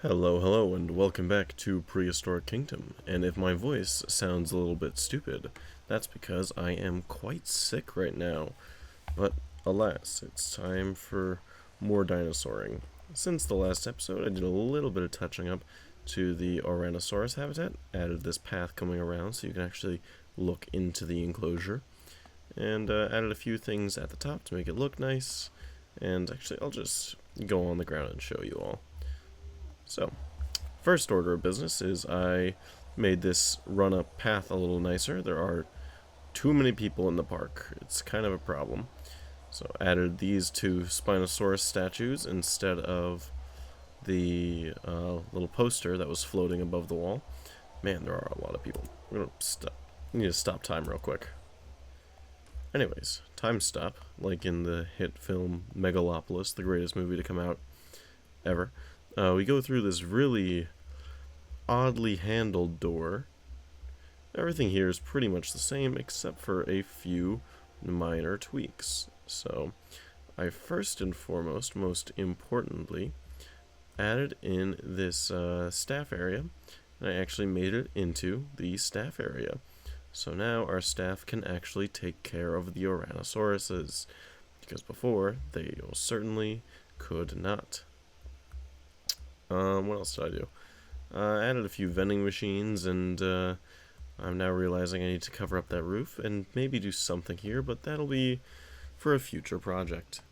Hello, and welcome back to Prehistoric Kingdom. And if my voice sounds a little bit stupid, that's because I am quite sick right now. But alas, it's time for more dinosauring. Since the last episode, I did a little bit of touching up to the Ouranosaurus habitat, added this path coming around so you can actually look into the enclosure, and added a few things at the top to make it look nice. And actually, I'll just go on the ground and show you all. So, first order of business is I made this run-up path a little nicer. There are too many people in the park. It's kind of a problem. So, added these two Spinosaurus statues instead of the little poster that was floating above the wall. Man, there are a lot of people. We're gonna stop. I need to stop time real quick. Anyways, time stop, like in the hit film Megalopolis, the greatest movie to come out ever. We go through this really oddly handled door. Everything here is pretty much the same except for a few minor tweaks. So, I first and foremost, most importantly, added in this staff area, and I actually made it into the staff area. So now our staff can actually take care of the Ouranosauruses, because before they certainly could not. What else did I do? I added a few vending machines, and I'm now realizing I need to cover up that roof and maybe do something here, but that'll be for a future project.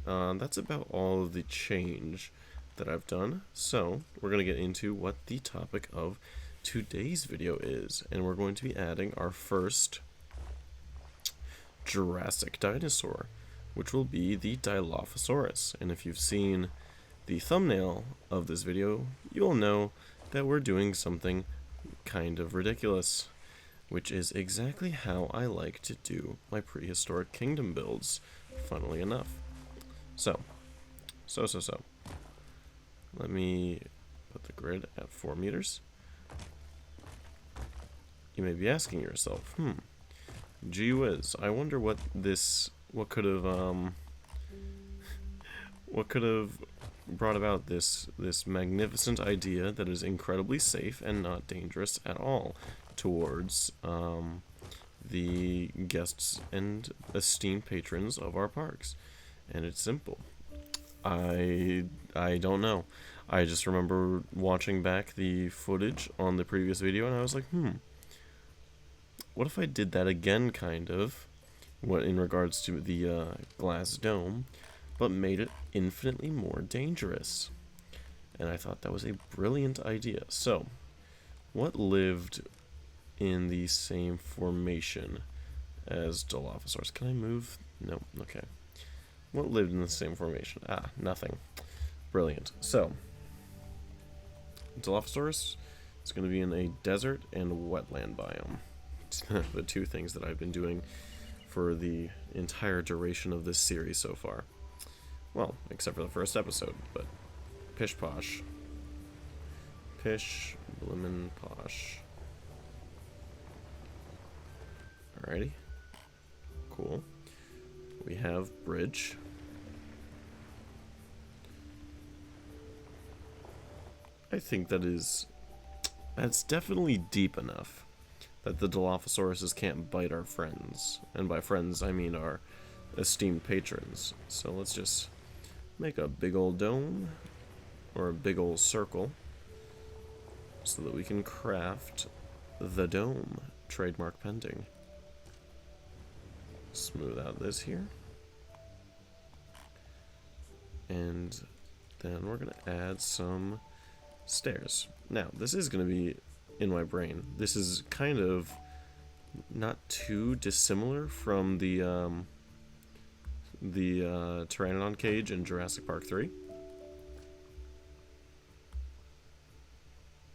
That's about all of the change that I've done, so we're going to get into what the topic of today's video is, and we're going to be adding our first Jurassic dinosaur, which will be the Dilophosaurus. And if you've seen the thumbnail of this video, you'll know that we're doing something kind of ridiculous, which is exactly how I like to do my Prehistoric Kingdom builds, funnily enough. So. Let me put the grid at 4 meters. You may be asking yourself, gee whiz, I wonder what could have brought about this magnificent idea that is incredibly safe and not dangerous at all towards the guests and esteemed patrons of our parks. And it's simple. I don't know. I just remember watching back the footage on the previous video, and I was like, what if I did that again, kind of, what in regards to the glass dome, but made it infinitely more dangerous? And I thought that was a brilliant idea. So, what lived in the same formation as Dilophosaurus? Can I move? No, okay. What lived in the same formation? Nothing. Brilliant. So, Dilophosaurus is going to be in a desert and wetland biome. The two things that I've been doing for the entire duration of this series so far. Well, except for the first episode, but pish posh. Pish bloomin' posh. Alrighty. Cool. We have bridge. I think that's definitely deep enough that the Dilophosauruses can't bite our friends. And by friends, I mean our esteemed patrons. So let's just make a big old dome, or a big old circle, so that we can craft the dome. Trademark pending. Smooth out this here. And then we're going to add some stairs. Now, this is going to be in my brain. This is kind of not too dissimilar from the Pteranodon cage in Jurassic Park 3.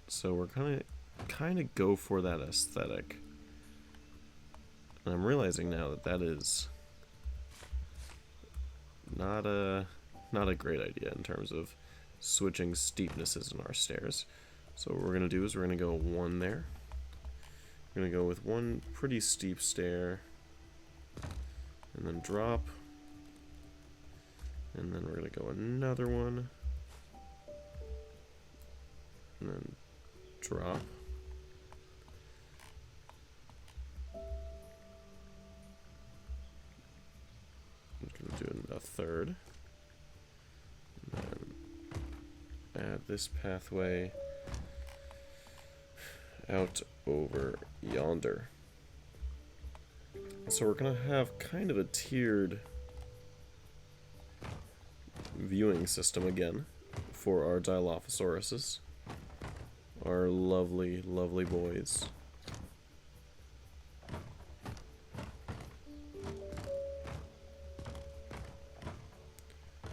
So we're kind of go for that aesthetic. And I'm realizing now that is not a great idea in terms of switching steepnesses in our stairs. So what we're going to do is we're going to go one there. We're going to go with one pretty steep stair, and then drop, and then we're going to go another one, And then drop. I'm going to do a third. And then add this pathway out over yonder. So we're going to have kind of a tiered viewing system again for our Dilophosauruses. Our lovely, lovely boys.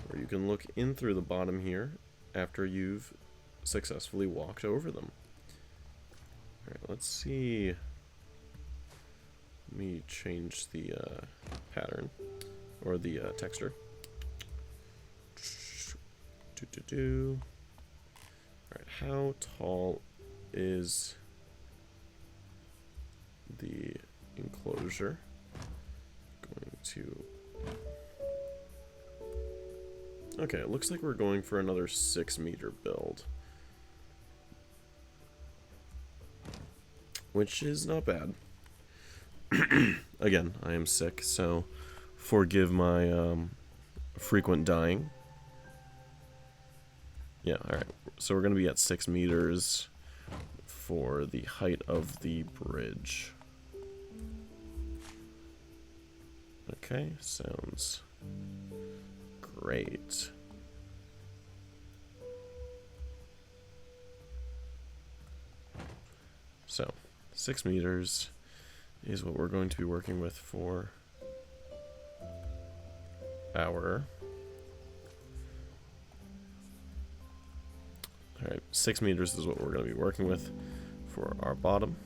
Where you can look in through the bottom here after you've successfully walked over them. Alright, let's see. Let me change the pattern, or the texture. Alright, how tall is the enclosure? Going to... Okay, it looks like we're going for another 6-meter build. Which is not bad. Again, I am sick, so forgive my frequent dying. Yeah, alright. So we're going to be at 6 meters for the height of the bridge. Okay, sounds great. So, 6 meters is what we're going to be working with for our... Alright, 6 meters is what we're going to be working with for our bottom.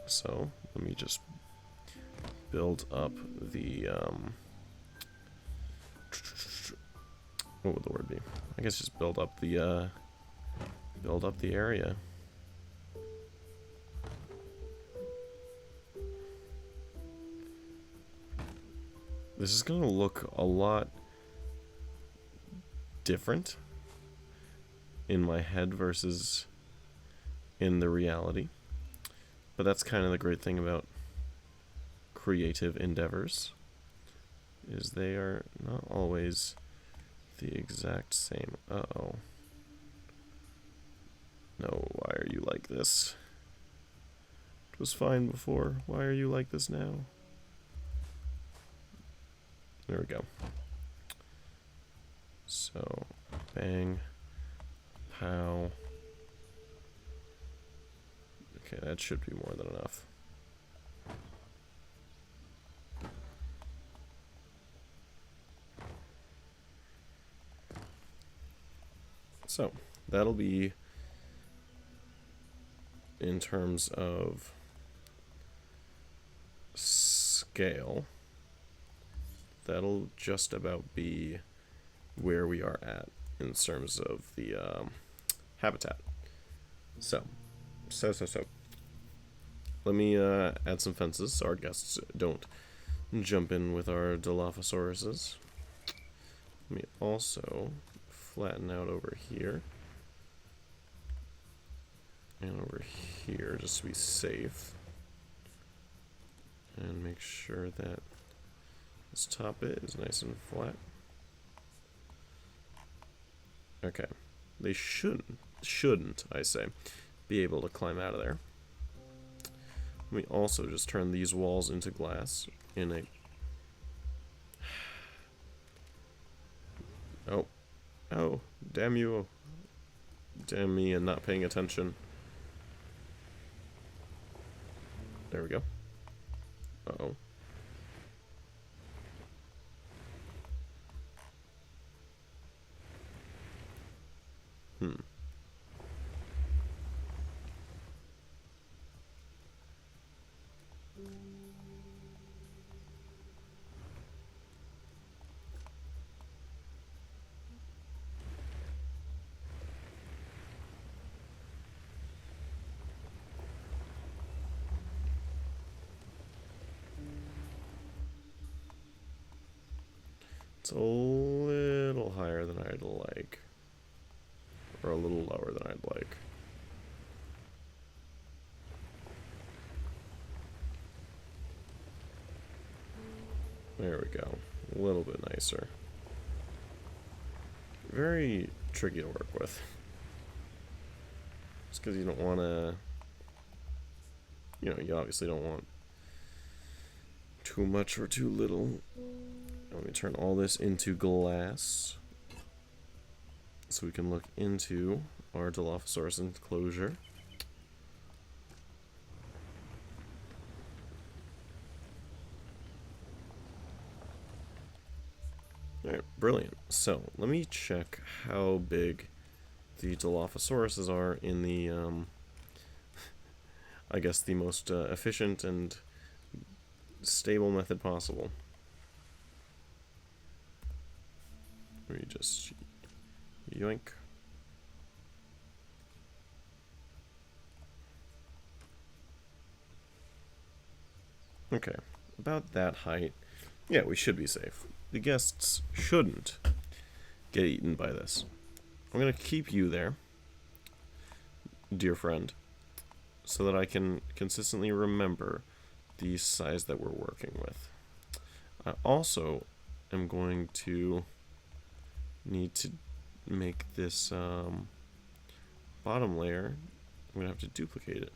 So, let me just build up the, what would the word be? I guess just build up the area. This is going to look a lot different in my head versus in the reality. But that's kind of the great thing about creative endeavors, is they are not always the exact same. Uh-oh. No, why are you like this? It was fine before. Why are you like this now? There we go. So, bang, pow. Okay, that should be more than enough. So, that'll be, in terms of scale, that'll just about be where we are at in terms of the habitat. So. Let me add some fences so our guests don't jump in with our Dilophosauruses. Let me also flatten out over here and over here just to be safe, and make sure that this top bit is nice and flat. Okay, they shouldn't, I say, be able to climb out of there. Let me also just turn these walls into glass in a... Oh, damn you. Damn me and not paying attention. There we go. Uh-oh. It's a little higher than I'd like. are a little lower than I'd like. There we go. A little bit nicer. Very tricky to work with. Just because you don't want to... You know, you obviously don't want too much or too little. Let me turn all this into glass, so we can look into our Dilophosaurus enclosure. Alright, brilliant. So, let me check how big the Dilophosauruses are in the, I guess the most efficient and stable method possible. Let me just yoink. Okay, about that height. Yeah, we should be safe. The guests shouldn't get eaten by this. I'm going to keep you there, dear friend, so that I can consistently remember the size that we're working with. I also am going to need to make this bottom layer. I'm going to have to duplicate it.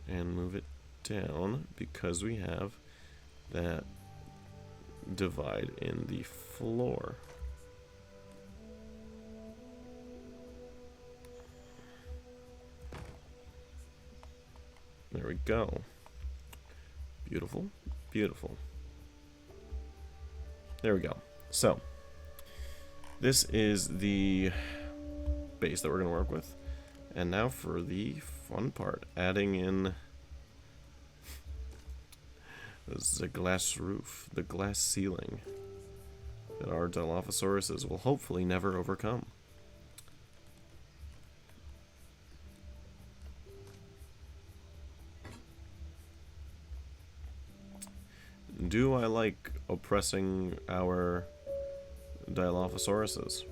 And move it down because we have that divide in the floor. There we go. Beautiful, beautiful. There we go. So, this is the base that we're going to work with. And now for the fun part, adding in the glass roof, the glass ceiling that our Dilophosauruses will hopefully never overcome. Do I like oppressing our Dilophosauruses?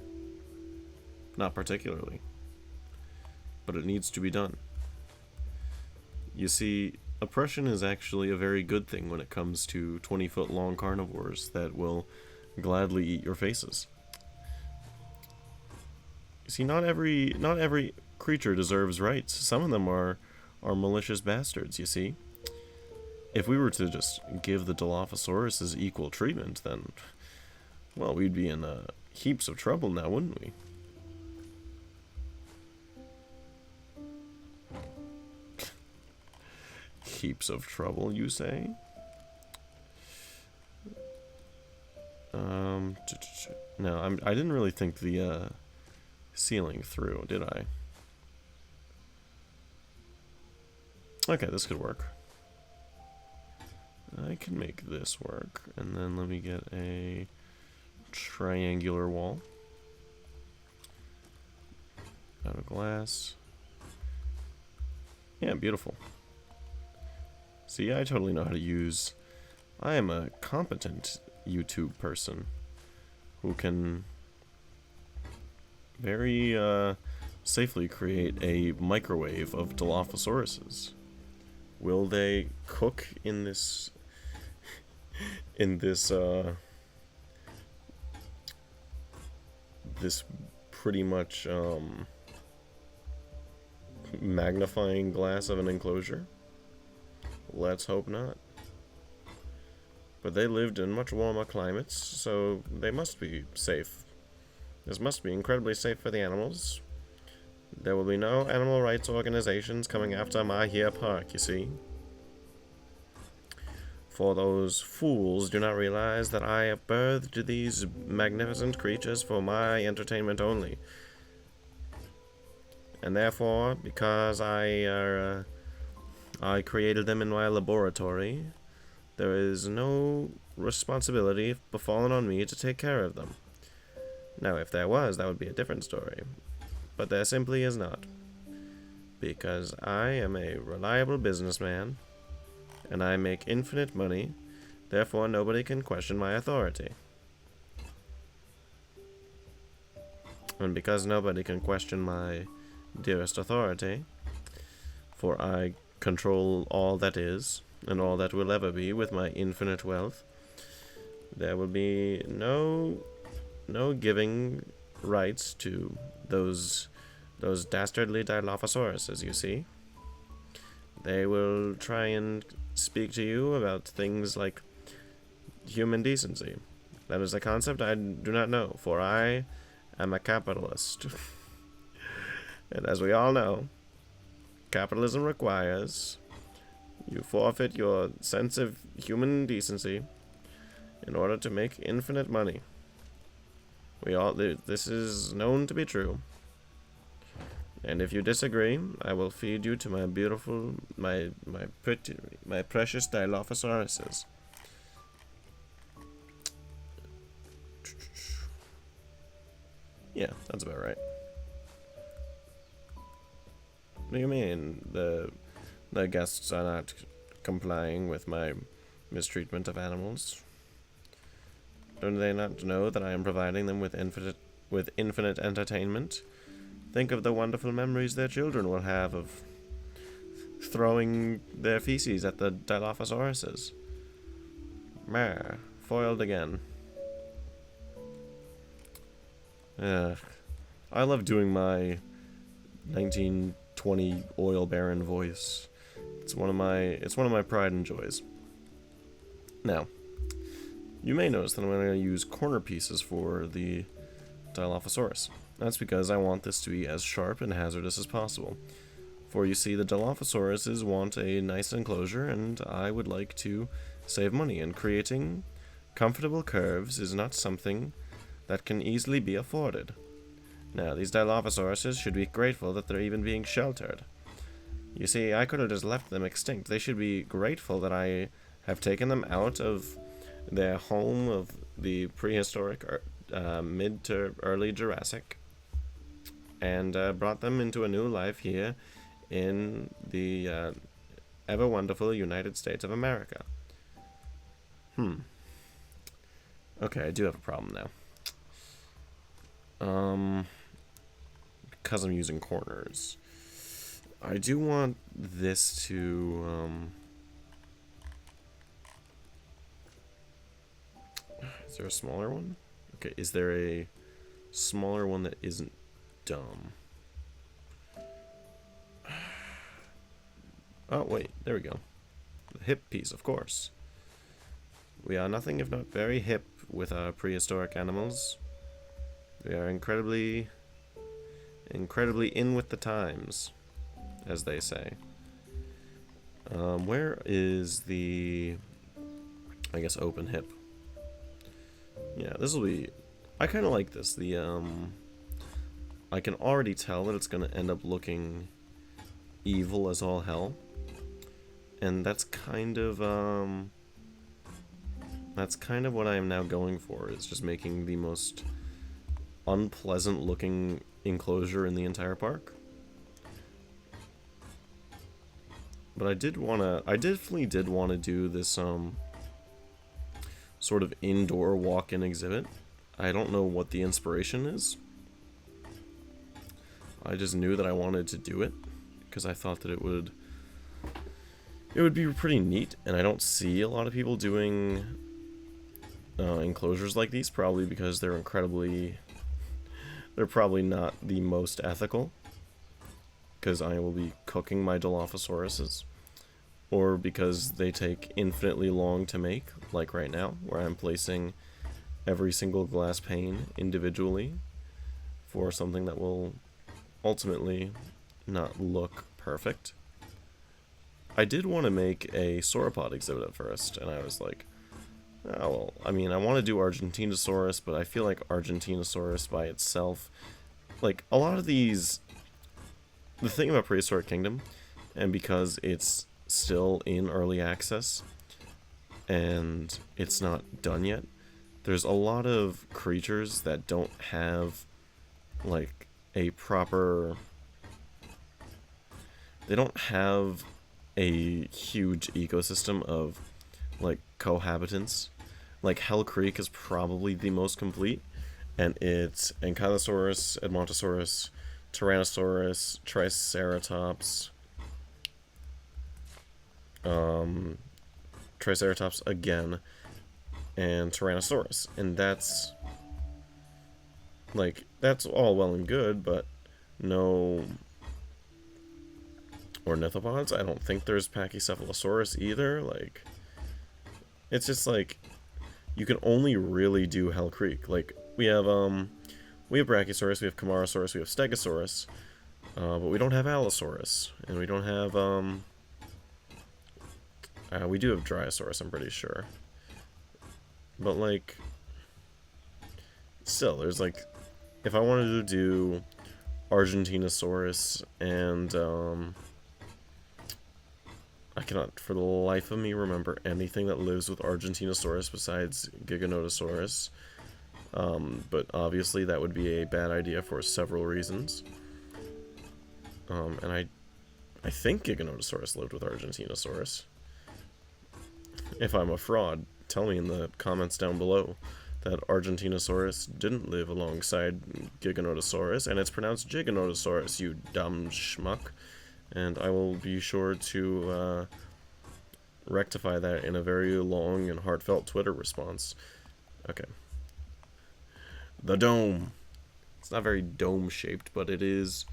Not particularly. But it needs to be done. You see, oppression is actually a very good thing when it comes to 20-foot long carnivores that will gladly eat your faces. You see, not every creature deserves rights. Some of them are malicious bastards, you see. If we were to just give the Dilophosauruses equal treatment, then, well, we'd be in heaps of trouble now, wouldn't we? Heaps of trouble, you say? No, I didn't really think the ceiling through, did I? Okay, this could work. I can make this work, and then let me get a triangular wall out of glass. Yeah, beautiful. See, I totally know how to use... I am a competent YouTube person who can very safely create a microwave of Dilophosauruses. Will they cook in this... this pretty much magnifying glass of an enclosure? Let's hope not. But they lived in much warmer climates, so they must be safe. This must be incredibly safe for the animals. There will be no animal rights organizations coming after my here park, you see. For those fools do not realize that I have birthed these magnificent creatures for my entertainment only. And therefore, because I created them in my laboratory, there is no responsibility befallen on me to take care of them. Now, if there was, that would be a different story. But there simply is not. Because I am a reliable businessman, and I make infinite money Therefore, nobody can question my authority. And because nobody can question my dearest authority, for I control all that is, and all that will ever be with my infinite wealth, there will be no giving rights to those dastardly Dilophosauruses, you see. They will try and speak to you about things like human decency. That is a concept I do not know, for I am a capitalist. And as we all know, capitalism requires you forfeit your sense of human decency in order to make infinite money. This is known to be true. And if you disagree, I will feed you to my beautiful, my precious Dilophosauruses. Yeah, that's about right. What do you mean? The guests are not complying with my mistreatment of animals? Do they not know that I am providing them with infinite entertainment? Think of the wonderful memories their children will have of throwing their feces at the Dilophosauruses. Meh, foiled again. I love doing my 1920 oil baron voice. It's one of my pride and joys. Now, you may notice that I'm going to use corner pieces for the Dilophosaurus. That's because I want this to be as sharp and hazardous as possible. For you see, the Dilophosauruses want a nice enclosure, and I would like to save money, and creating comfortable curves is not something that can easily be afforded. Now, these Dilophosauruses should be grateful that they're even being sheltered. You see, I could have just left them extinct. They should be grateful that I have taken them out of their home of the prehistoric, mid to early Jurassic, and brought them into a new life here in the ever wonderful United States of America. Okay, I do have a problem now. Because I'm using corners, I do want this to, is there a smaller one? Okay, is there a smaller one that isn't dumb? Oh, wait, there we go. The hip piece, of course. We are nothing if not very hip with our prehistoric animals. We are incredibly in with the times, as they say. Where is the, I guess, open hip? Yeah, this will be, I kind of like this. I can already tell that it's going to end up looking evil as all hell. And that's kind of what I am now going for, is just making the most unpleasant looking enclosure in the entire park. But I definitely did want to do this sort of indoor walk-in exhibit. I don't know what the inspiration is. I just knew that I wanted to do it because I thought that it would be pretty neat, and I don't see a lot of people doing enclosures like these, probably because they're probably not the most ethical, because I will be cooking my Dilophosauruses, or because they take infinitely long to make, like right now, where I'm placing every single glass pane individually for something that will ultimately not look perfect. I did want to make a sauropod exhibit at first, and I was like, oh, well, I mean, I want to do Argentinosaurus, but I feel like Argentinosaurus by itself, like, a lot of these, the thing about Prehistoric Kingdom, and because it's still in early access, and it's not done yet, there's a lot of creatures that don't have, like, a proper, they don't have a huge ecosystem of like cohabitants. Like Hell Creek is probably the most complete, and it's Ankylosaurus, Edmontosaurus, Tyrannosaurus, Triceratops, Triceratops again, and Tyrannosaurus, and that's all well and good, but no ornithopods. I don't think there's Pachycephalosaurus either. Like, it's just like you can only really do Hell Creek. Like, we have Brachiosaurus, we have Camarasaurus, we have Stegosaurus, but we don't have Allosaurus, and we don't have we do have Dryosaurus, I'm pretty sure. But like, still, there's like, if I wanted to do Argentinosaurus and I cannot for the life of me remember anything that lives with Argentinosaurus besides Giganotosaurus. But obviously that would be a bad idea for several reasons. And I think Giganotosaurus lived with Argentinosaurus. If I'm a fraud, tell me in the comments down below that Argentinosaurus didn't live alongside Giganotosaurus, and it's pronounced Giganotosaurus, you dumb schmuck. And I will be sure to rectify that in a very long and heartfelt Twitter response. Okay. The dome. It's not very dome-shaped, but it is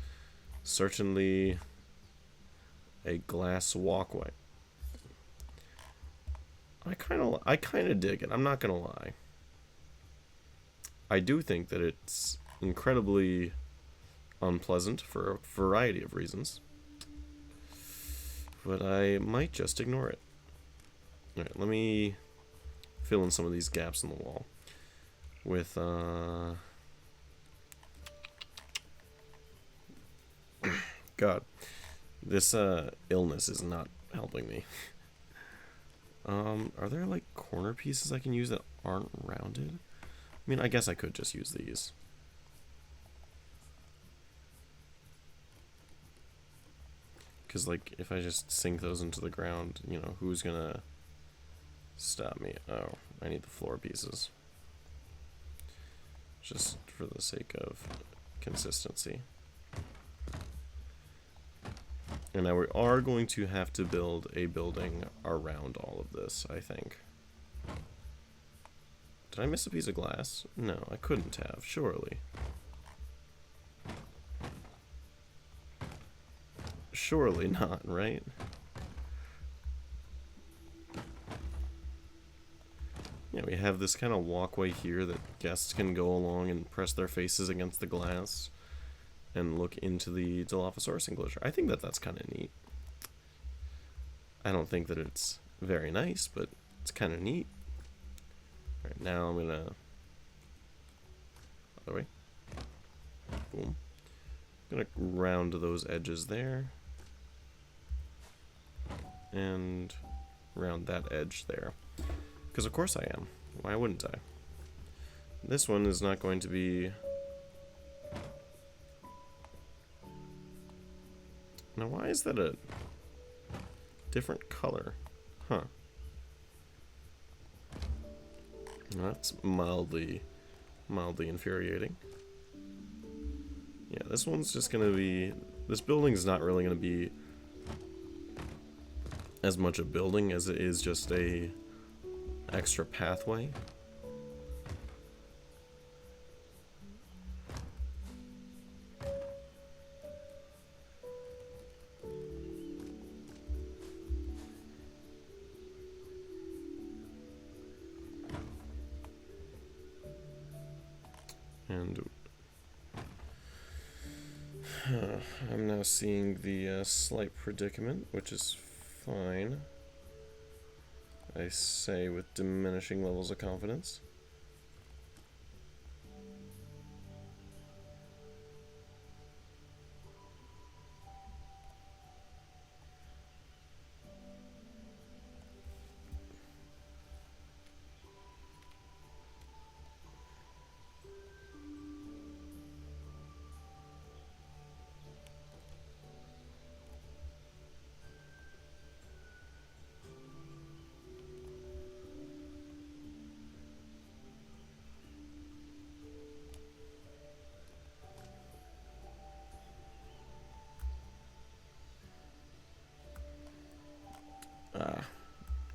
certainly a glass walkway. I kind of dig it. I'm not gonna lie. I do think that it's incredibly unpleasant for a variety of reasons, but I might just ignore it. Alright, let me fill in some of these gaps in the wall with God, this illness is not helping me. Are there like corner pieces I can use that aren't rounded? I mean, I guess I could just use these. Because, like, if I just sink those into the ground, you know, who's gonna stop me? Oh, I need the floor pieces. Just for the sake of consistency. And now we are going to have to build a building around all of this, I think. Did I miss a piece of glass? No, I couldn't have, surely. Surely not, right? Yeah, we have this kind of walkway here that guests can go along and press their faces against the glass and look into the Dilophosaurus enclosure. I think that that's kind of neat. I don't think that it's very nice, but it's kind of neat. Alright, now I'm gonna... Other way. Boom. Gonna round those edges there. And round that edge there. Because of course I am. Why wouldn't I? This one is not going to be... Now why is that a different color? Huh. That's mildly infuriating. Yeah, this one's just gonna be... This building's not really gonna be as much a building as it is just a extra pathway. And I'm now seeing the slight predicament, which is fine. I say with diminishing levels of confidence.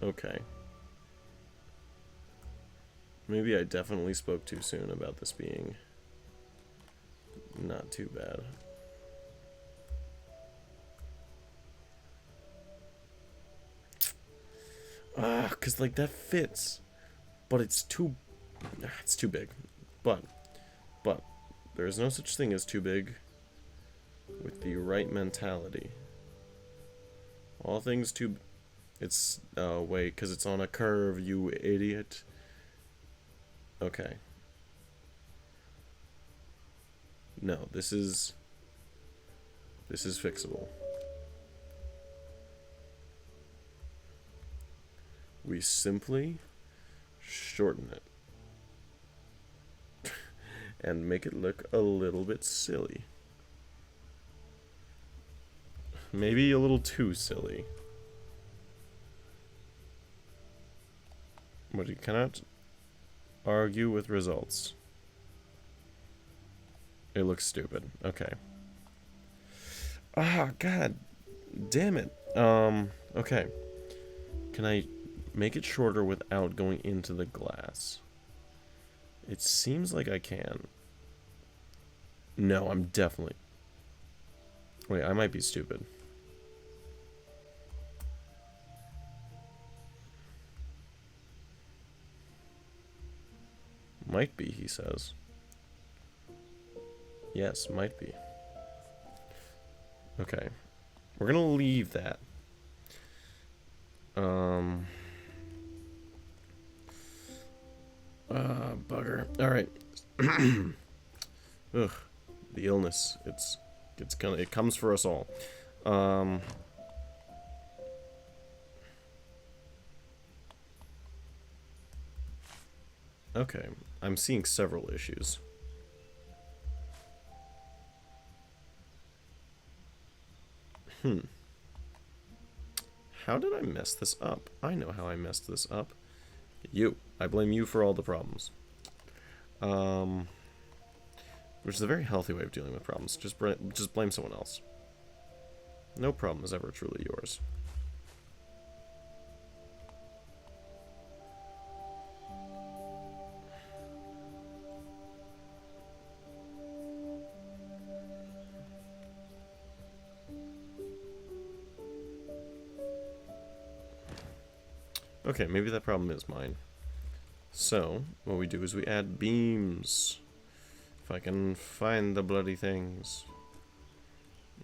Okay. Maybe I definitely spoke too soon about this being not too bad. Cause like that fits, but it's too big. But there is no such thing as too big with the right mentality. All things too. It's wait, cause it's on a curve, you idiot. Okay. No, this is fixable. We simply shorten it and make it look a little bit silly. Maybe a little too silly. But you cannot argue with results. It looks stupid. Okay. Ah, god damn it. Okay. Can I make it shorter without going into the glass? It seems like I can. No, I'm definitely... Wait, I might be stupid. Might be, he says. Yes, might be. Okay. We're gonna leave that. Bugger. Alright. Ugh. The illness. It comes for us all. Okay. I'm seeing several issues. How did I mess this up? I know how I messed this up. You. I blame you for all the problems. Which is a very healthy way of dealing with problems. Just blame someone else. No problem is ever truly yours. Okay, maybe that problem is mine. So, what we do is we add beams. If I can find the bloody things.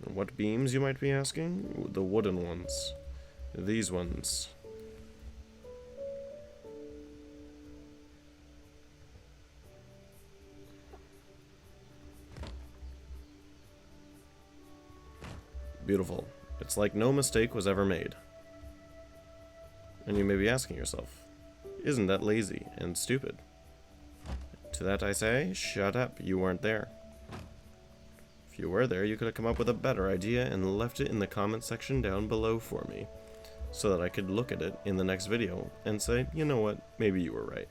What beams, you might be asking? The wooden ones. These ones. Beautiful. It's like no mistake was ever made. And you may be asking yourself, isn't that lazy and stupid? To that I say, shut up, you weren't there. If you were there, you could have come up with a better idea and left it in the comment section down below for me, so that I could look at it in the next video and say, you know what, maybe you were right.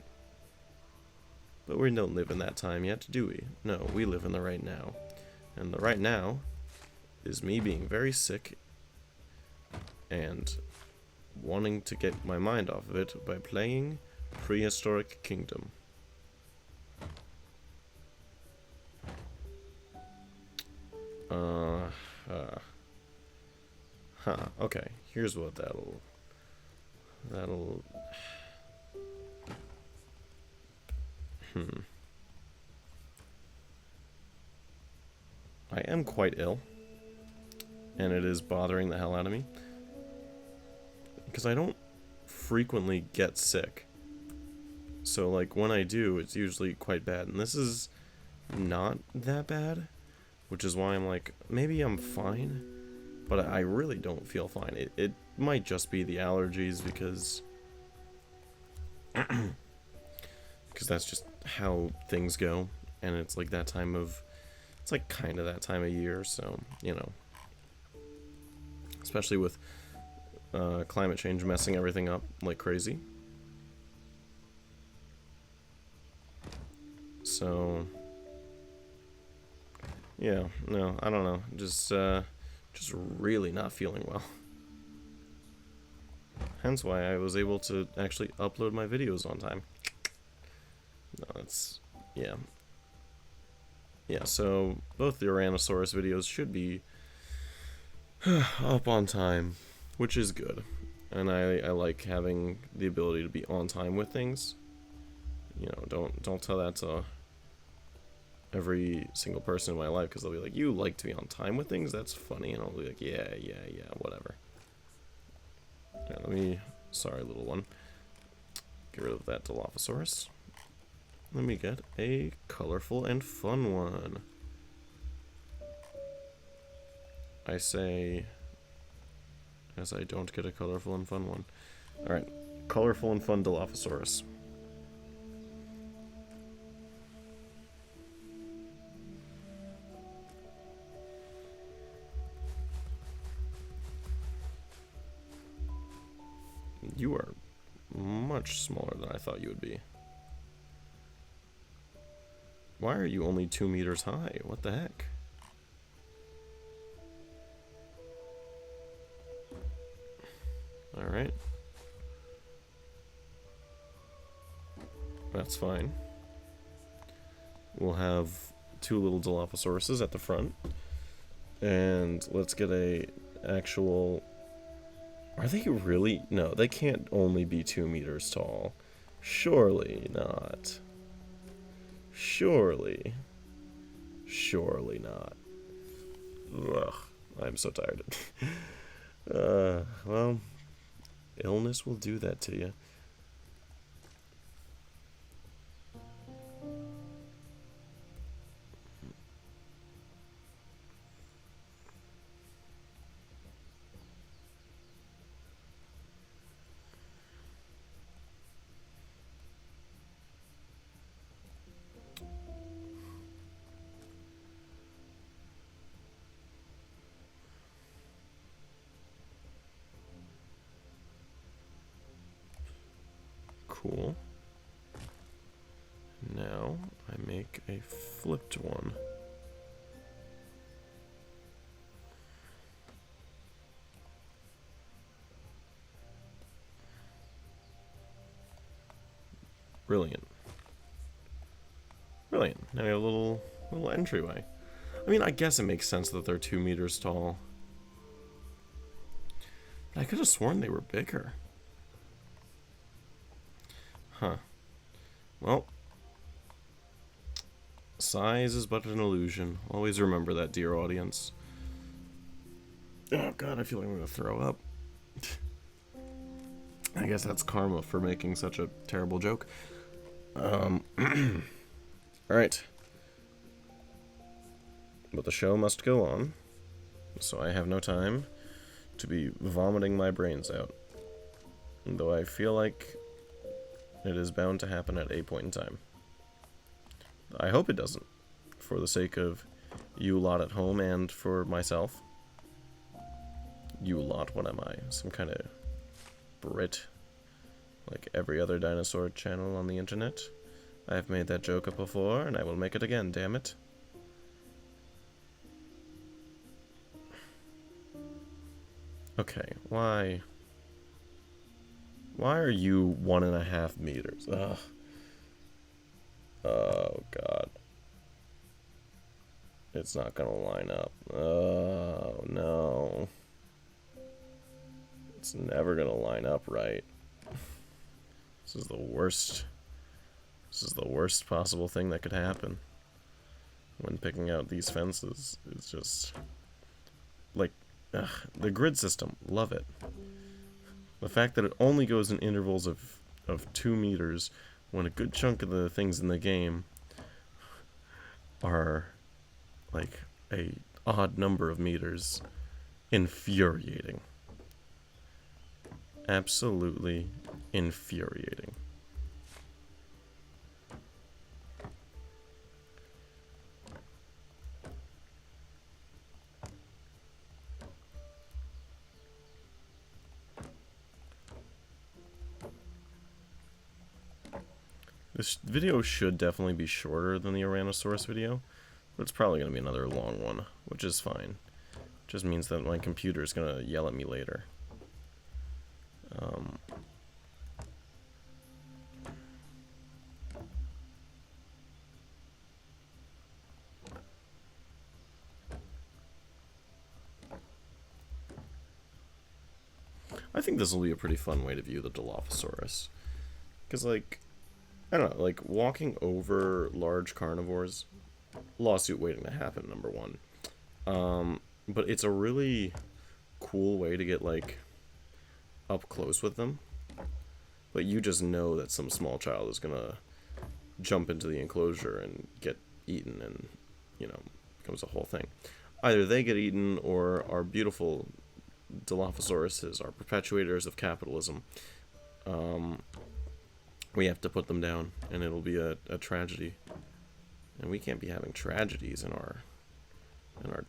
But we don't live in that time yet, do we? No, we live in the right now. And the right now is me being very sick and wanting to get my mind off of it by playing Prehistoric Kingdom. Okay, here's what that'll I am quite ill, and it is bothering the hell out of me, because I don't frequently get sick. So, like, when I do, it's usually quite bad, and this is not that bad, which is why I'm like, maybe I'm fine, but I really don't feel fine. It might just be the allergies, because that's just how things go, and it's like that time of, it's like kind of that time of year, so, you know, especially with climate change messing everything up like crazy. So, yeah, no, I don't know, just really not feeling well. hence why I was able to actually upload my videos on time. No, it's... yeah. Yeah, so both the Tyrannosaurus videos should be up on time, which is good. And I like having the ability to be on time with things. You know, don't tell that to every single person in my life, because they'll be like, you like to be on time with things? That's funny. And I'll be like, yeah, whatever. Yeah, let me... sorry, little one. Get rid of that Dilophosaurus. Let me get a colorful and fun one. I say... as I don't get a colorful and fun one. Alright, colorful and fun Dilophosaurus. You are much smaller than I thought you would be. Why are you only 2 meters high? What the heck? Alright. That's fine. We'll have 2 little Dilophosauruses at the front. And let's get a actual... are they really? No, they can't only be 2 meters tall. Surely not. Surely. Surely not. Ugh, I'm so tired. Well, illness will do that to you. Cool. Now I make a flipped one. Brilliant. Brilliant. Now we have a little entryway. I mean, I guess it makes sense that they're 2 meters tall. I could have sworn they were bigger. Huh. Well, size is but an illusion. Always remember that, dear audience. Oh god, I feel like I'm gonna throw up. I guess that's karma for making such a terrible joke. Alright. But the show must go on, so I have no time to be vomiting my brains out. Though I feel like it is bound to happen at a point in time. I hope it doesn't, for the sake of you lot at home and for myself. You lot, what am I? Some kind of Brit? Like every other dinosaur channel on the internet? I've made that joke up before, and I will make it again, damn it. Okay, why? Why are you 1.5 meters? Ugh. Oh, God. It's not gonna line up. Oh, no. It's never gonna line up right. This is the worst. This is the worst possible thing that could happen when picking out these fences. It's just... like, ugh, the grid system. Love it. The fact that it only goes in intervals of 2 meters when a good chunk of the things in the game are like a odd number of meters. Infuriating. Absolutely infuriating. This video should definitely be shorter than the Tyrannosaurus video, but it's probably going to be another long one, which is fine. It just means that my computer is going to yell at me later. Um, I think this will be a pretty fun way to view the Dilophosaurus. Because, like, I don't know, like, walking over large carnivores, lawsuit waiting to happen, number one. But it's a really cool way to get, like, up close with them. But you just know that some small child is gonna jump into the enclosure and get eaten, and, you know, becomes a whole thing. Either they get eaten, or our beautiful Dilophosauruses are perpetuators of capitalism. We have to put them down, and it'll be a tragedy. And we can't be having tragedies in our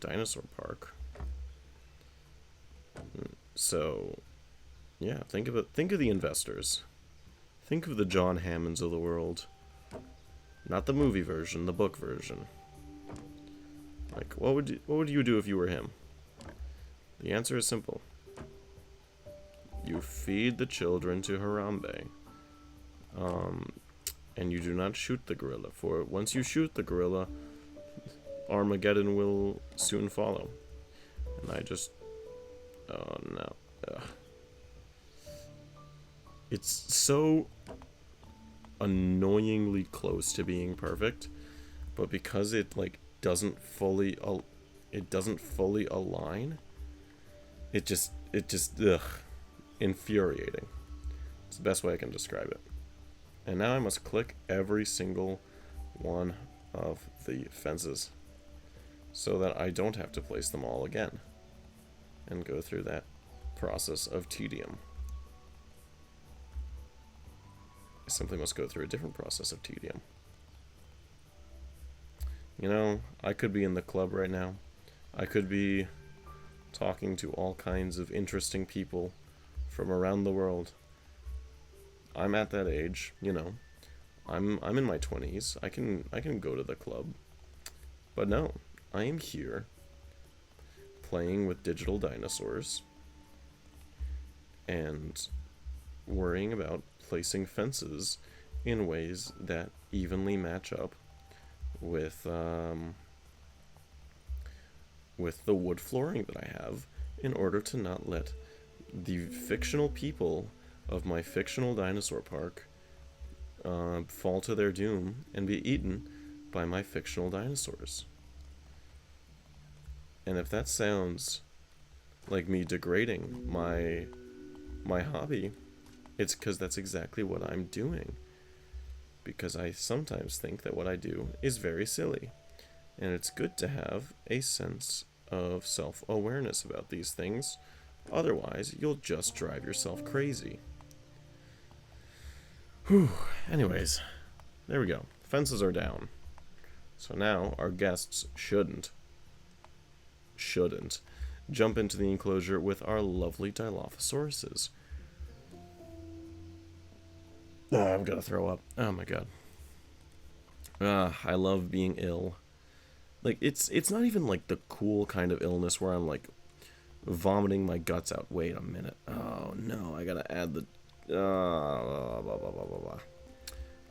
dinosaur park. So, yeah, think of it. Think of the investors. Think of the John Hammonds of the world. Not the movie version, the book version. Like, what would you do if you were him? The answer is simple. You feed the children to Harambe. And you do not shoot the gorilla, for once you shoot the gorilla, Armageddon will soon follow. And I just... Oh, no. Ugh. It's so annoyingly close to being perfect, but because it, like, doesn't fully align, it just, ugh, infuriating. It's the best way I can describe it. And now I must click every single one of the fences so that I don't have to place them all again and go through that process of tedium. I simply must go through a different process of tedium. You know, I could be in the club right now. I could be talking to all kinds of interesting people from around the world. I'm at that age, you know. I'm in my 20s. I can go to the club. But no, I am here playing with digital dinosaurs and worrying about placing fences in ways that evenly match up with the wood flooring that I have, in order to not let the fictional people of my fictional dinosaur park fall to their doom and be eaten by my fictional dinosaurs. And if that sounds like me degrading my hobby, it's because that's exactly what I'm doing. Because I sometimes think that what I do is very silly. And it's good to have a sense of self-awareness about these things. Otherwise, you'll just drive yourself crazy. Whew. Anyways, there we go. Fences are down. So now our guests shouldn't jump into the enclosure with our lovely Dilophosauruses. Oh, I'm gonna throw up. Oh my god. I love being ill. Like, it's not even like the cool kind of illness where I'm like vomiting my guts out. Wait a minute. Oh no, I gotta add the blah, blah, blah, blah, blah.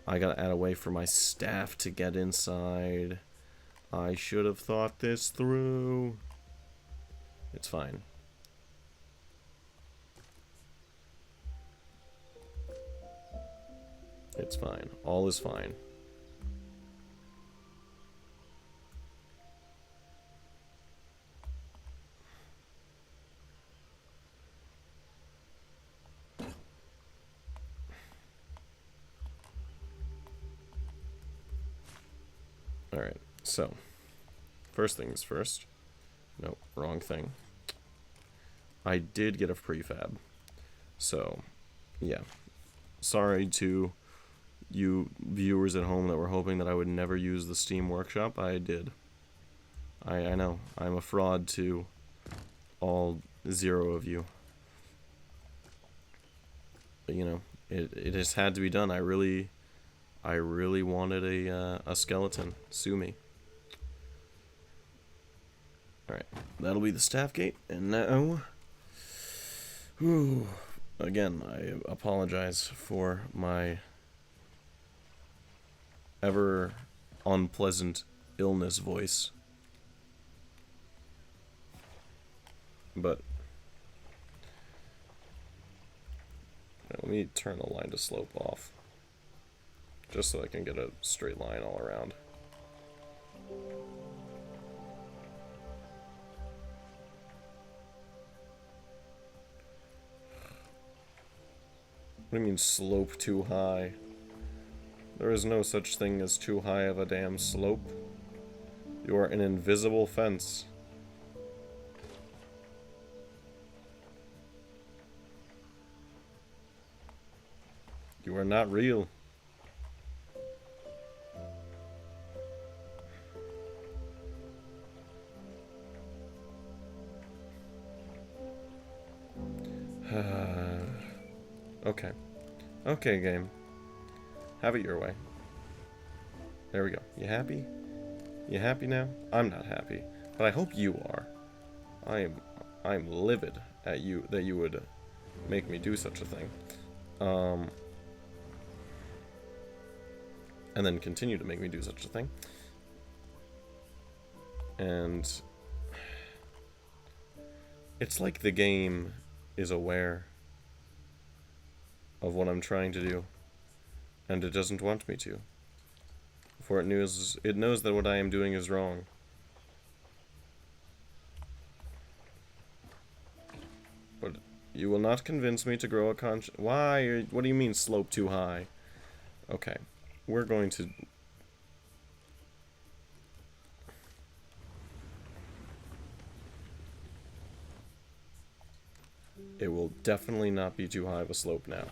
I gotta add a way for my staff to get inside. I should have thought this through. It's fine. It's fine. All is fine. Alright, so, first things first. Nope, wrong thing. I did get a prefab. So, yeah. Sorry to you viewers at home that were hoping that I would never use the Steam Workshop. I did. I know. I'm a fraud to all 0 of you. But, you know, it has had to be done. I really wanted a skeleton. Sue me. Alright, that'll be the staff gate. And now... Again, I apologize for my ever unpleasant illness voice. But let me turn the line to slope off, just so I can get a straight line all around. What do you mean slope too high? There is no such thing as too high of a damn slope. You are an invisible fence. You are not real. Okay. Okay, game. Have it your way. There we go. You happy? You happy now? I'm not happy, but I hope you are. I'm livid at you that you would make me do such a thing. And then continue to make me do such a thing. And it's like the game is aware of what I'm trying to do, and it doesn't want me to. For it knows that what I am doing is wrong. But you will not convince me to grow a conscience. Why? What do you mean slope too high? Okay, we're going to... It will definitely not be too high of a slope now.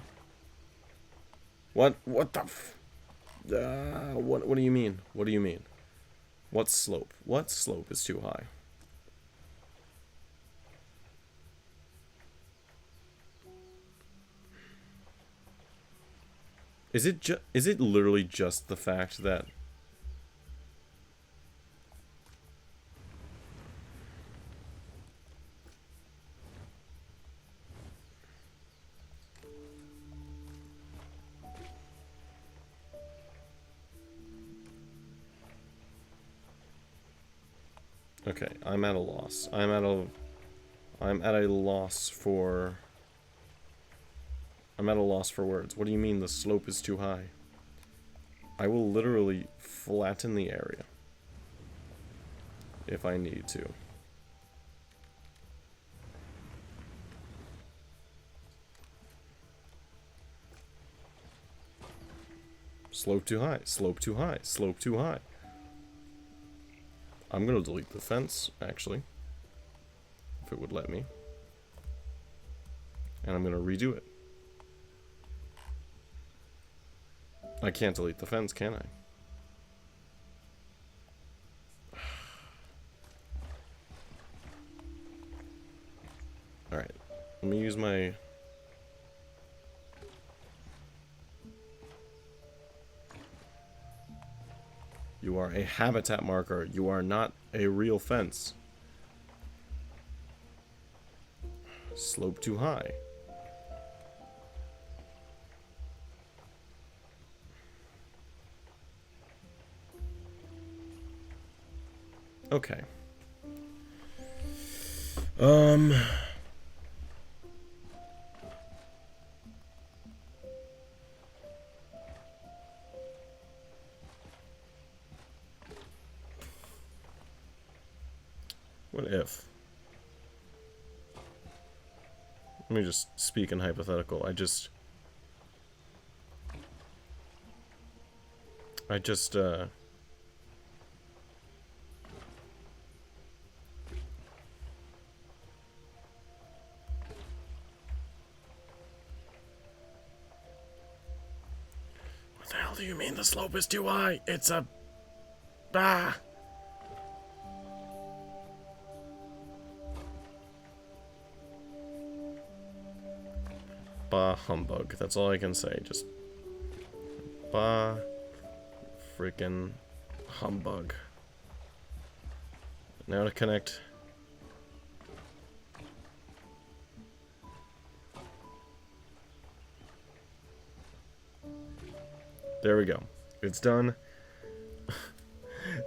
What the f... what do you mean? What do you mean? What slope? What slope is too high? Is it literally just the fact that okay, I'm at a loss. I'm at a loss for words. What do you mean the slope is too high? I will literally flatten the area if I need to. Slope too high, slope too high, slope too high. I'm gonna delete the fence, actually, if it would let me. And I'm gonna redo it. I can't delete the fence, can I? Alright, let me use my... You are a habitat marker. You are not a real fence. Slope too high. Okay. What if? Let me just speak in hypothetical. I just What the hell do you mean the slope is too high? It's a... Ah! Bah humbug. That's all I can say. Just... Bah... freaking humbug. Now to connect... There we go. It's done.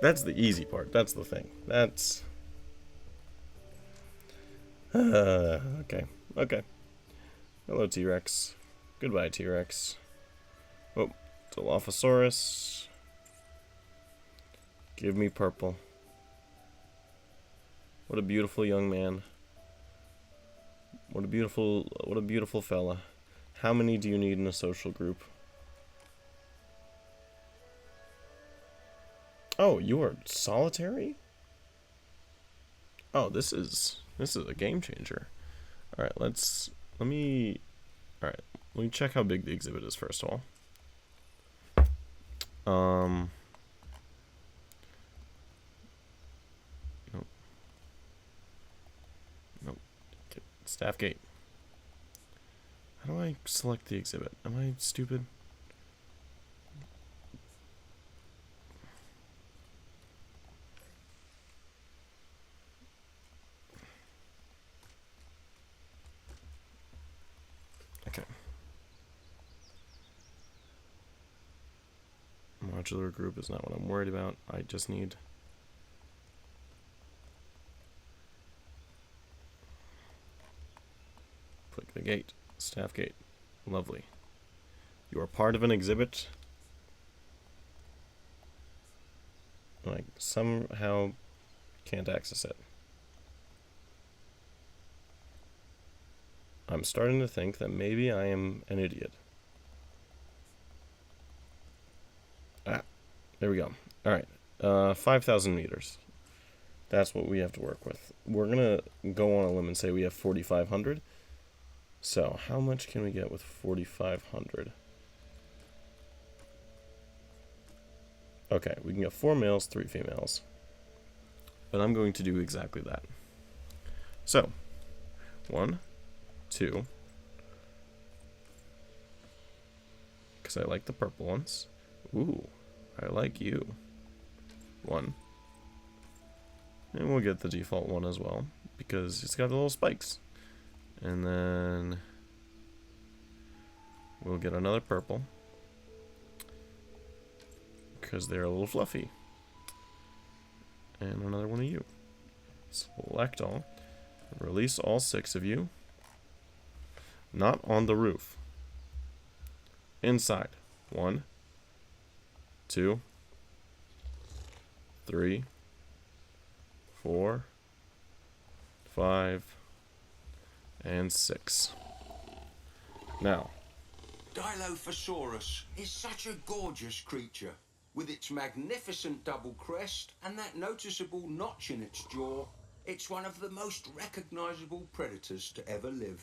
That's the easy part. That's the thing. That's... okay. Okay. Hello, T-Rex. Goodbye, T-Rex. Oh, Dilophosaurus. Give me purple. What a beautiful young man. What a beautiful fella. How many do you need in a social group? Oh, you are solitary? Oh, this is a game changer. All right, let me check how big the exhibit is first of all. Nope. Nope. Staff gate. How do I select the exhibit? Am I stupid? Okay. Modular group is not what I'm worried about. I just need... click the gate. Staff gate. Lovely. You are part of an exhibit. Like, somehow can't access it. I'm starting to think that maybe I am an idiot. Ah, there we go. Alright, 5,000 meters. That's what we have to work with. We're gonna go on a limb and say we have 4,500. So, how much can we get with 4,500? Okay, we can get 4 males, 3 females. But I'm going to do exactly that. So, 1, 2, because I like the purple ones. Ooh, I like you. 1. And we'll get the default one as well, because it's got the little spikes. And then we'll get another purple, because they're a little fluffy. And another one of you. Select all. Release all 6 of you. Not on the roof. Inside. 1, 2, 3, 4, 5, and 6. Now, Dilophosaurus is such a gorgeous creature, with its magnificent double crest and that noticeable notch in its jaw. It's one of the most recognizable predators to ever live.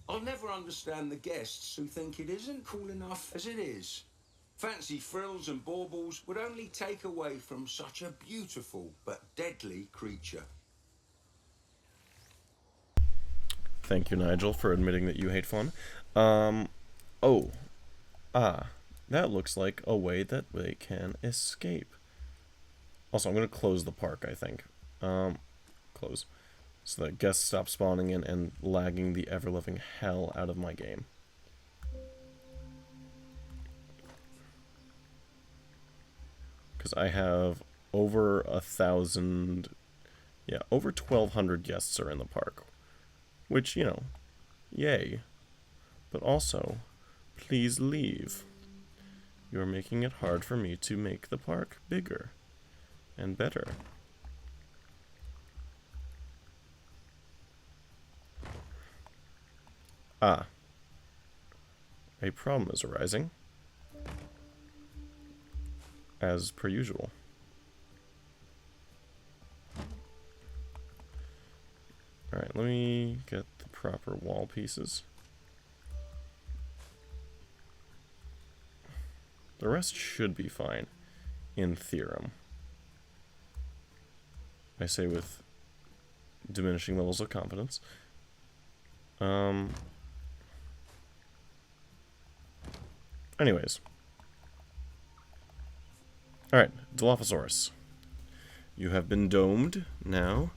I'll never understand the guests who think it isn't cool enough as it is. Fancy frills and baubles would only take away from such a beautiful but deadly creature. thank you, Nigel, for admitting that you hate fun. That looks like a way that they can escape. Also, I'm going to close the park, I think. Close. So that guests stop spawning in and lagging the ever-loving hell out of my game. Because I have over 1,000... Yeah, over 1,200 guests are in the park. Which, you know, yay. But also, please leave. You're making it hard for me to make the park bigger and better. Ah. A problem is arising. As per usual. Alright, let me get the proper wall pieces. The rest should be fine, in theorem. I say with diminishing levels of confidence. Anyways. Alright, Dilophosaurus. You have been domed. Now,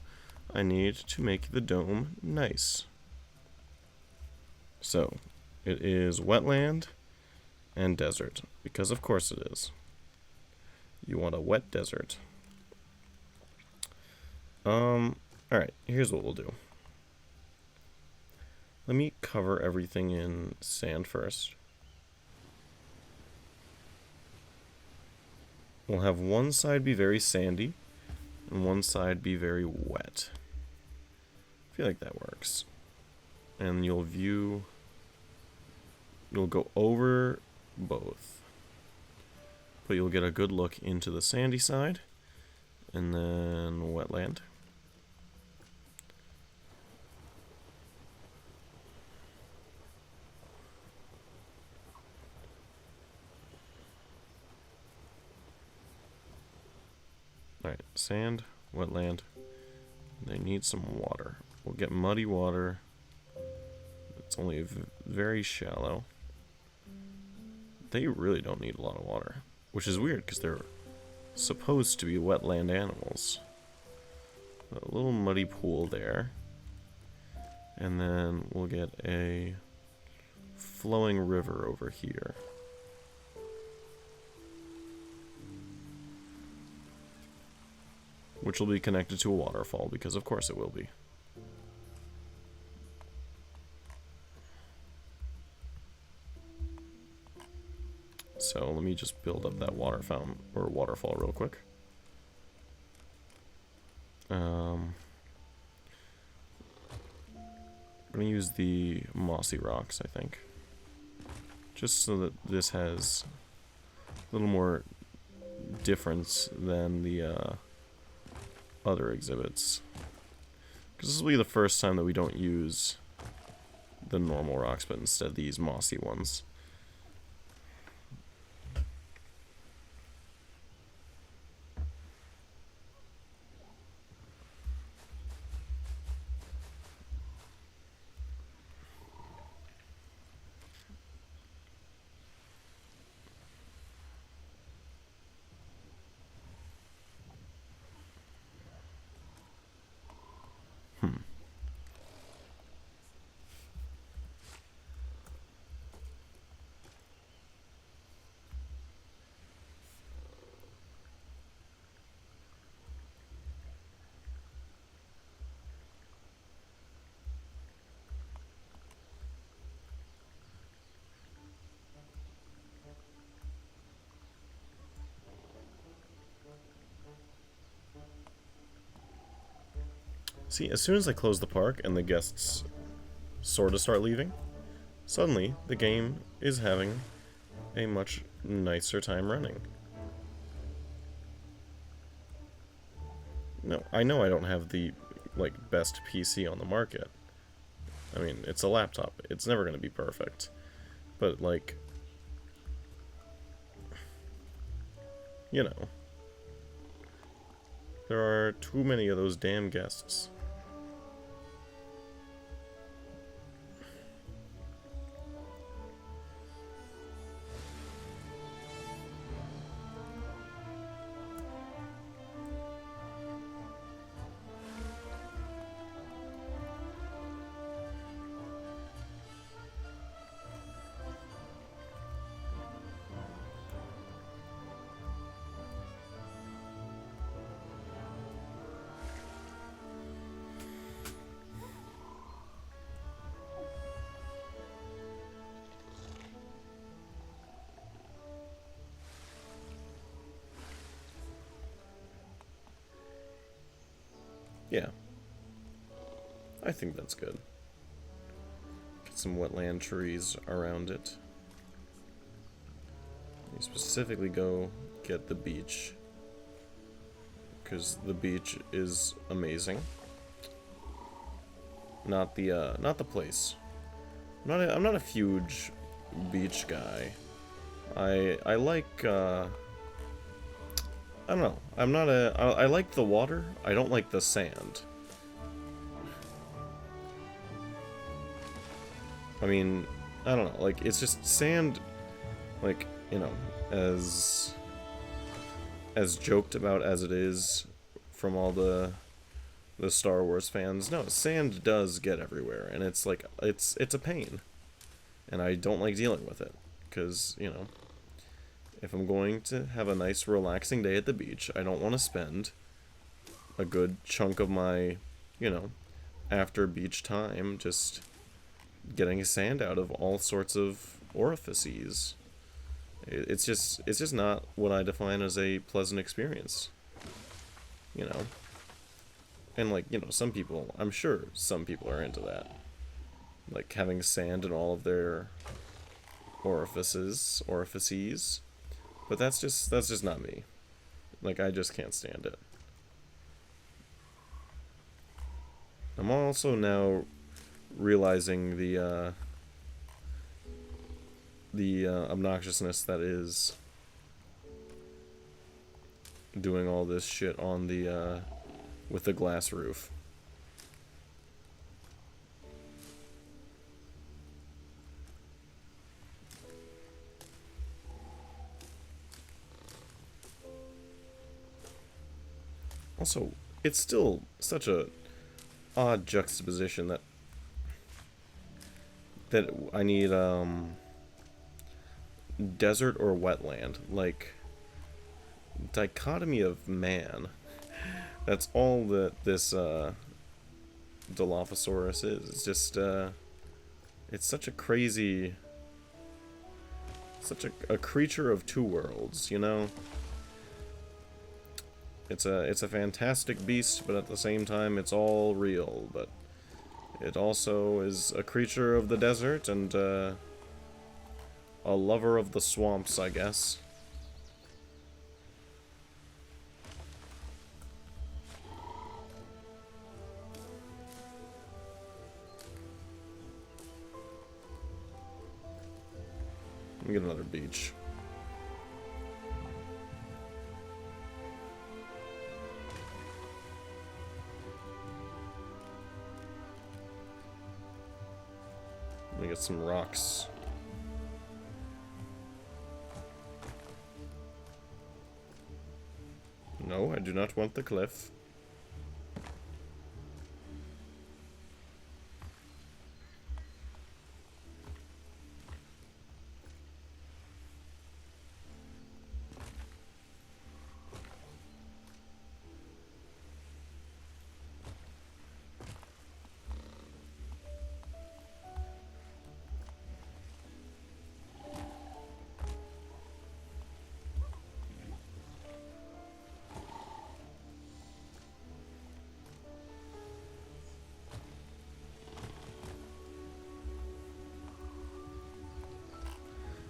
I need to make the dome nice. So, it is wetland, and desert, because of course it is. You want a wet desert. Alright, here's what we'll do. Let me cover everything in sand first. We'll have one side be very sandy, and one side be very wet. I feel like that works. And you'll go over both. But you'll get a good look into the sandy side, and then wetland. Alright, sand, wetland. They need some water. We'll get muddy water. It's only very shallow. They really don't need a lot of water, which is weird because they're supposed to be wetland animals. A little muddy pool there. And then we'll get a flowing river over here. Which will be connected to a waterfall, because of course it will be. So let me just build up that water fountain, or waterfall real quick. I'm going to use the mossy rocks, I think. Just so that this has a little more difference than the other exhibits. Because this will be the first time that we don't use the normal rocks, but instead these mossy ones. See, as soon as I close the park and the guests sort of start leaving, suddenly the game is having a much nicer time running. No, I know I don't have the, like, best PC on the market. I mean, it's a laptop. It's never going to be perfect. But, like, you know, there are too many of those damn guests. Yeah. I think that's good. Get some wetland trees around it. You specifically go get the beach, because the beach is amazing. Not the place. I'm not a huge beach guy. I like I don't know. I like the water. I don't like the sand. I mean, I don't know. Like, it's just sand, like, you know, as joked about as it is from all the Star Wars fans. No, sand does get everywhere, and it's like, it's a pain. And I don't like dealing with it, because, you know, if I'm going to have a nice relaxing day at the beach, I don't want to spend a good chunk of my, you know, after beach time just getting sand out of all sorts of orifices. It's just not what I define as a pleasant experience, you know. And, like, you know, some people, I'm sure some people are into that, like having sand in all of their orifices, but that's just not me. Like, I just can't stand it. I'm also now realizing the obnoxiousness that is doing all this shit on the with the glass roof. Also, it's still such a odd juxtaposition that I need desert or wetland, like dichotomy of man. That's all that this Dilophosaurus is. It's just it's such a crazy, such a creature of two worlds, you know. It's a fantastic beast, but at the same time it's all real. But it also is a creature of the desert and a lover of the swamps, I guess. Let me get another beach. Let me get some rocks. No, I do not want the cliff.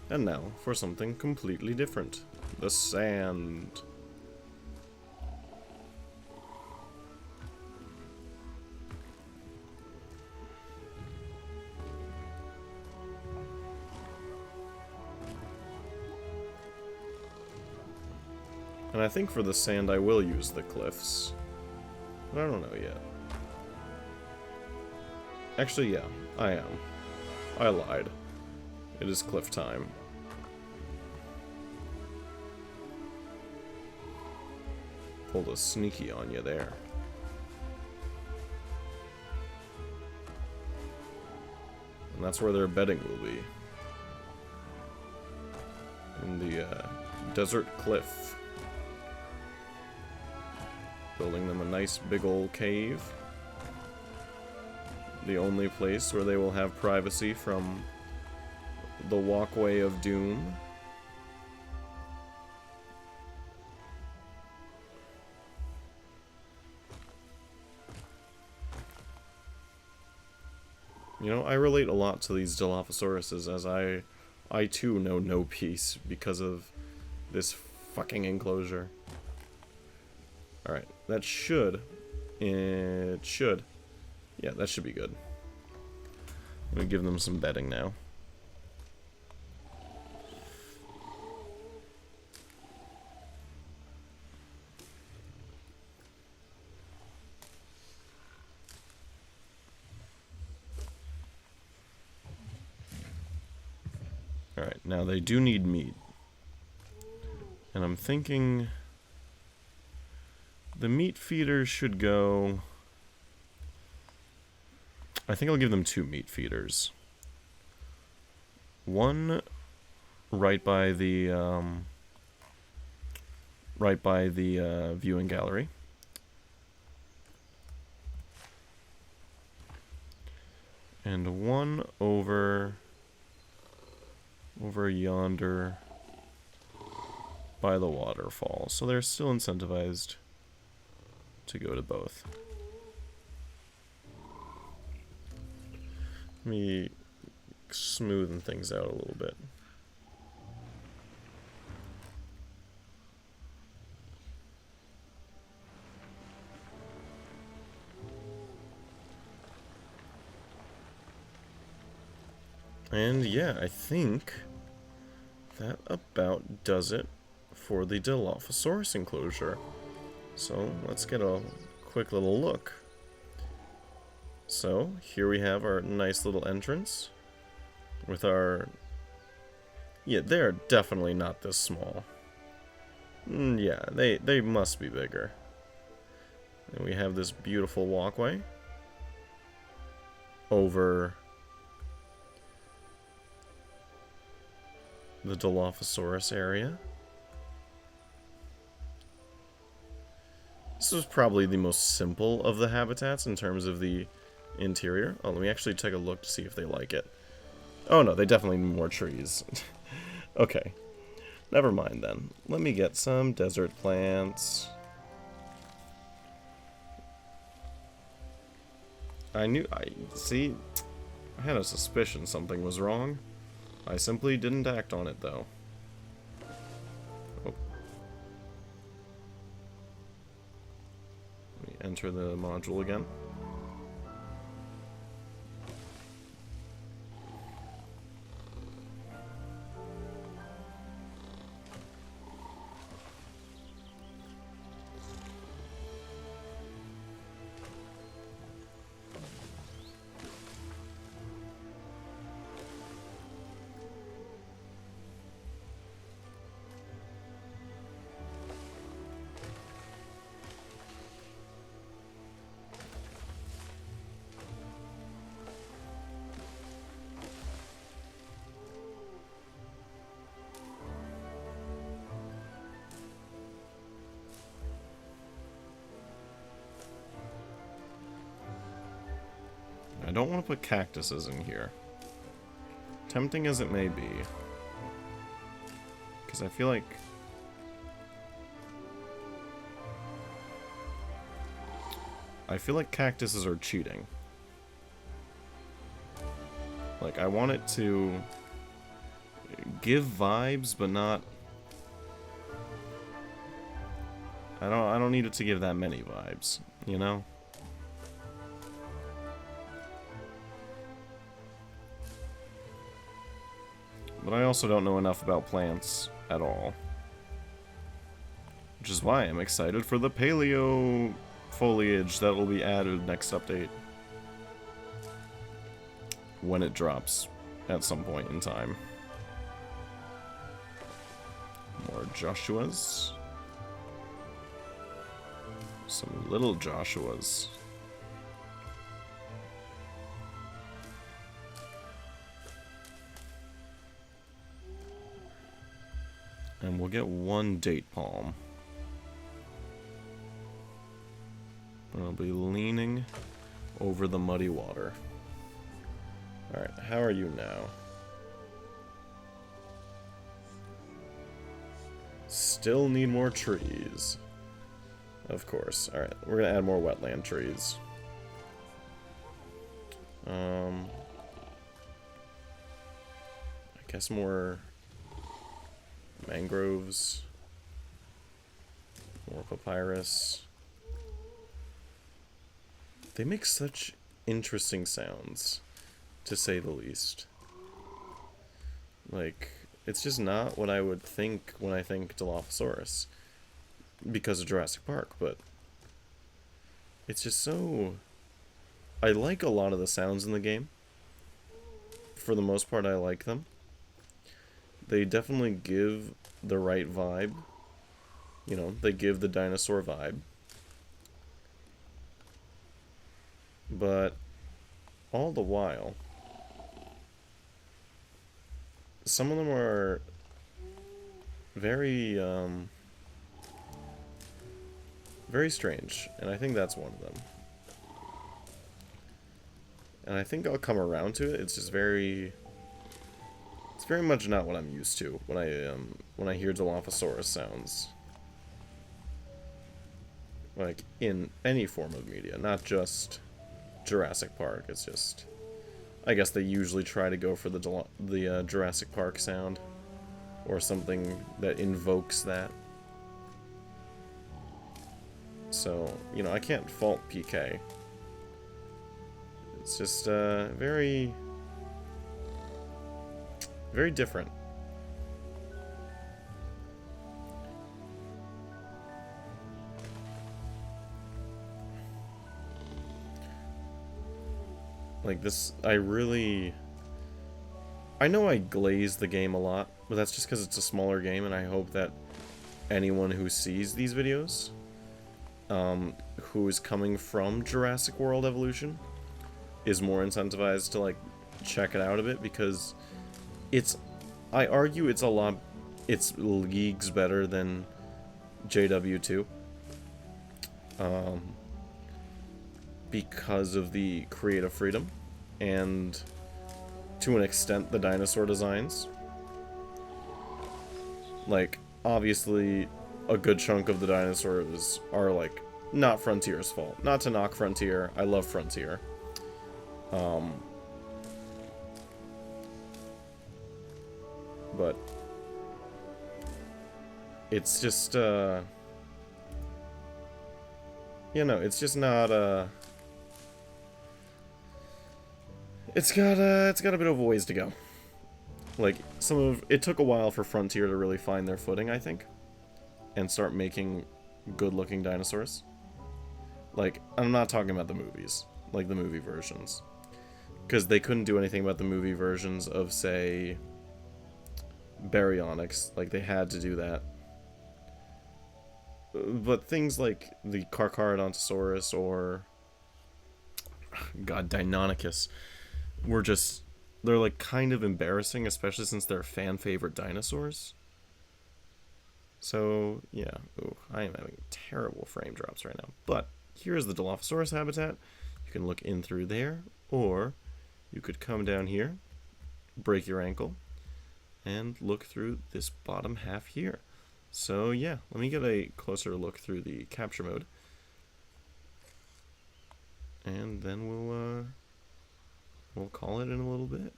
And now for something completely different. The sand. And I think for the sand I will use the cliffs. But I don't know yet. Actually, yeah, I am. I lied. It is cliff time. Pulled a sneaky on you there. And that's where their bedding will be. In the desert cliff. Building them a nice big old cave. The only place where they will have privacy from the walkway of doom. You know, I relate a lot to these Dilophosauruses, as I too know no peace because of this fucking enclosure. Alright, that should... It should. Yeah, that should be good. Let me give them some bedding now. Alright, now they do need meat. And I'm thinking the meat feeders should go... I think I'll give them 2 meat feeders. One right by the viewing gallery. And one over yonder by the waterfall. So they're still incentivized to go to both. Let me smoothen things out a little bit. And yeah, I think that about does it for the Dilophosaurus enclosure. So let's get a quick little look. So here we have our nice little entrance with our... Yeah, they're definitely not this small. Yeah, they must be bigger. And we have this beautiful walkway over the Dilophosaurus area. This is probably the most simple of the habitats in terms of the interior. Oh, let me actually take a look to see if they like it. Oh no, they definitely need more trees. Okay, never mind then. Let me get some desert plants. I had a suspicion something was wrong. I simply didn't act on it, though. Oh. Let me enter the module again. I don't want to put cactuses in here. Tempting as it may be. Because I feel like... cactuses are cheating. Like, I want it to give vibes, but not... I don't need it to give that many vibes, you know? But I also don't know enough about plants at all. Which is why I'm excited for the paleo foliage that will be added next update. When it drops at some point in time. More Joshuas. Some little Joshuas. And we'll get one date palm. I'll be leaning over the muddy water. Alright, how are you now? Still need more trees. Of course. Alright, we're gonna add more wetland trees. I guess more mangroves. More papyrus. They make such interesting sounds, to say the least. Like, it's just not what I would think when I think Dilophosaurus. Because of Jurassic Park, but it's just so... I like a lot of the sounds in the game. For the most part, I like them. They definitely give the right vibe. You know, they give the dinosaur vibe. But all the while, some of them are very, very strange, and I think that's one of them. And I think I'll come around to it. It's just very... It's very much not what I'm used to when I hear Dilophosaurus sounds. Like, in any form of media, not just Jurassic Park. It's just... I guess they usually try to go for the Jurassic Park sound. Or something that invokes that. So, you know, I can't fault PK. It's just, very... very different. Like this, I know I glaze the game a lot, but that's just because it's a smaller game, and I hope that anyone who sees these videos, who is coming from Jurassic World Evolution, is more incentivized to, like, check it out a bit, because I argue it's leagues better than JW2. Because of the creative freedom, and to an extent the dinosaur designs. Like, obviously, a good chunk of the dinosaurs are, like, not Frontier's fault. Not to knock Frontier, I love Frontier. But it's just, you know, it's just not, it's got a bit of a ways to go. Like, it took a while for Frontier to really find their footing, I think, and start making good-looking dinosaurs. Like, I'm not talking about the movies, like the movie versions, because they couldn't do anything about the movie versions of, say, Baryonyx. Like, they had to do that. But things like the Carcharodontosaurus or, God, Deinonychus were just, they're like kind of embarrassing, especially since they're fan favorite dinosaurs. So, yeah. Ooh, I am having terrible frame drops right now. But here's the Dilophosaurus habitat. You can look in through there, or you could come down here, break your ankle, and look through this bottom half here. So, yeah, let me get a closer look through the capture mode. And then we'll call it in a little bit.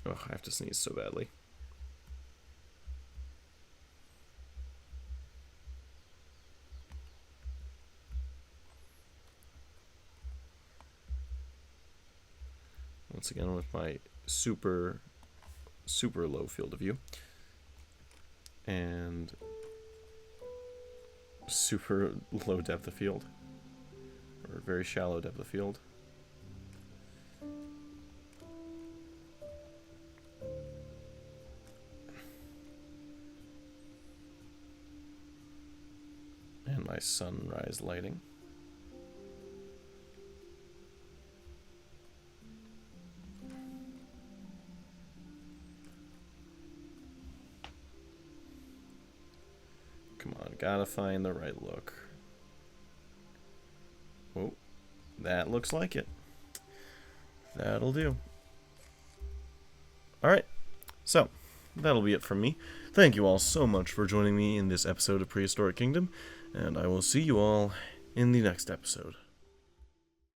Oh, I have to sneeze so badly. Once again with my super low field of view. And super low depth of field. Or very shallow depth of field. And my sunrise lighting. Come on, gotta find the right look. Oh, that looks like it. That'll do. Alright, so that'll be it from me. Thank you all so much for joining me in this episode of Prehistoric Kingdom, and I will see you all in the next episode.